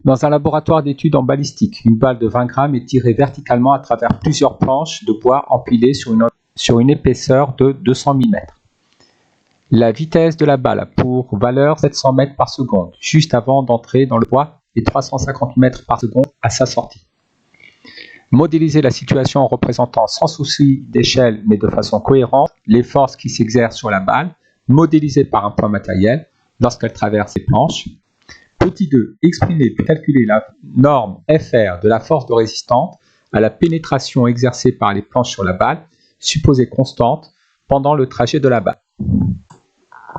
Dans un laboratoire d'études en balistique, une balle de 20 grammes est tirée verticalement à travers plusieurs planches de bois empilées sur une épaisseur de 200 mm. La vitesse de la balle a pour valeur 700 mètres par seconde, juste avant d'entrer dans le bois, et 350 mètres par seconde à sa sortie. Modéliser la situation en représentant sans souci d'échelle mais de façon cohérente les forces qui s'exercent sur la balle, modélisées par un point matériel lorsqu'elle traverse les planches. Petit 2. Exprimer puis calculer la norme FR de la force de résistance à la pénétration exercée par les planches sur la balle, supposée constante pendant le trajet de la balle.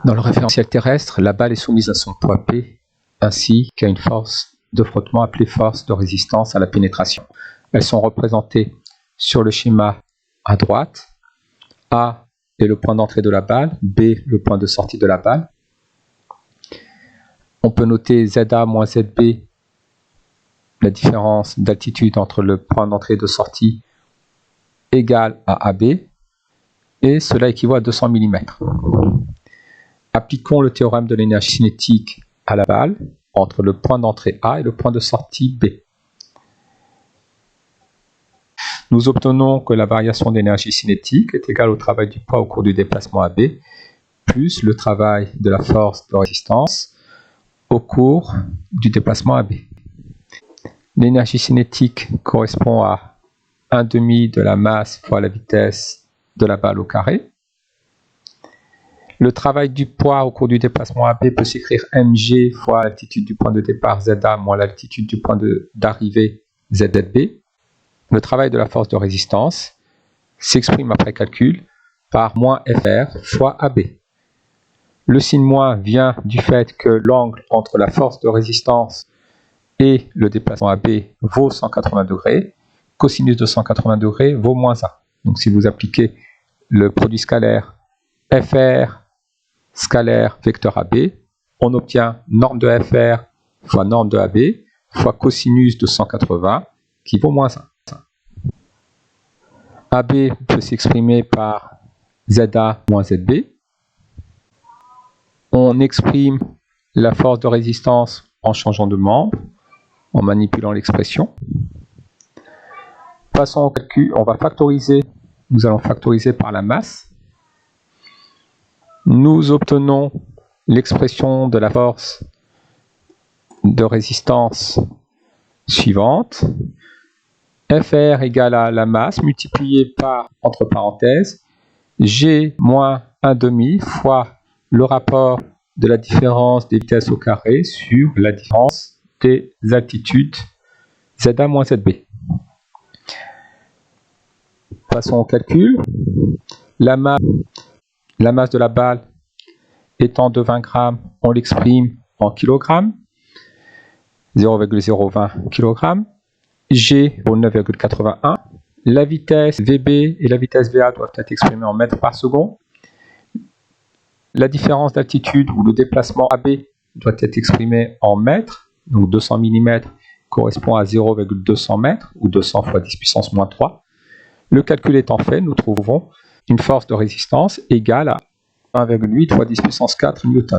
Dans le référentiel terrestre, la balle est soumise à son poids P ainsi qu'à une force de frottement appelée force de résistance à la pénétration. Elles sont représentées sur le schéma à droite. A est le point d'entrée de la balle, B le point de sortie de la balle. On peut noter ZA moins ZB, la différence d'altitude entre le point d'entrée et de sortie, égale à AB, et cela équivaut à 200 mm. Appliquons le théorème de l'énergie cinétique à la balle entre le point d'entrée A et le point de sortie B. Nous obtenons que la variation d'énergie cinétique est égale au travail du poids au cours du déplacement AB, plus le travail de la force de résistance au cours du déplacement AB. L'énergie cinétique correspond à 1/2 de la masse fois la vitesse de la balle au carré. Le travail du poids au cours du déplacement AB peut s'écrire mg fois l'altitude du point de départ ZA moins l'altitude du point d'arrivée ZB. Le travail de la force de résistance s'exprime après calcul par moins FR fois AB. Le signe moins vient du fait que l'angle entre la force de résistance et le déplacement AB vaut 180 degrés. Cosinus de 180 degrés vaut moins 1. Donc si vous appliquez le produit scalaire FR scalaire vecteur AB, on obtient norme de FR fois norme de AB fois cosinus de 180 qui vaut moins 1. AB peut s'exprimer par ZA moins ZB. On exprime la force de résistance en changeant de membre, en manipulant l'expression. Passons au calcul, on va factoriser, nous allons factoriser par la masse. Nous obtenons l'expression de la force de résistance suivante. FR égale à la masse multipliée par, entre parenthèses, G moins 1/2 fois le rapport de la différence des vitesses au carré sur la différence des altitudes ZA moins ZB. Passons au calcul. La masse de la balle étant de 20 grammes, on l'exprime en kilogrammes, 0,020 kg. G vaut 9,81. La vitesse VB et la vitesse VA doivent être exprimées en mètres par seconde. La différence d'altitude ou le déplacement AB doit être exprimé en mètres. Donc 200 mm correspond à 0,200 mètres ou 200 fois 10 puissance moins 3. Le calcul étant fait, nous trouvons une force de résistance égale à 1,8 fois 10 puissance 4 Newton.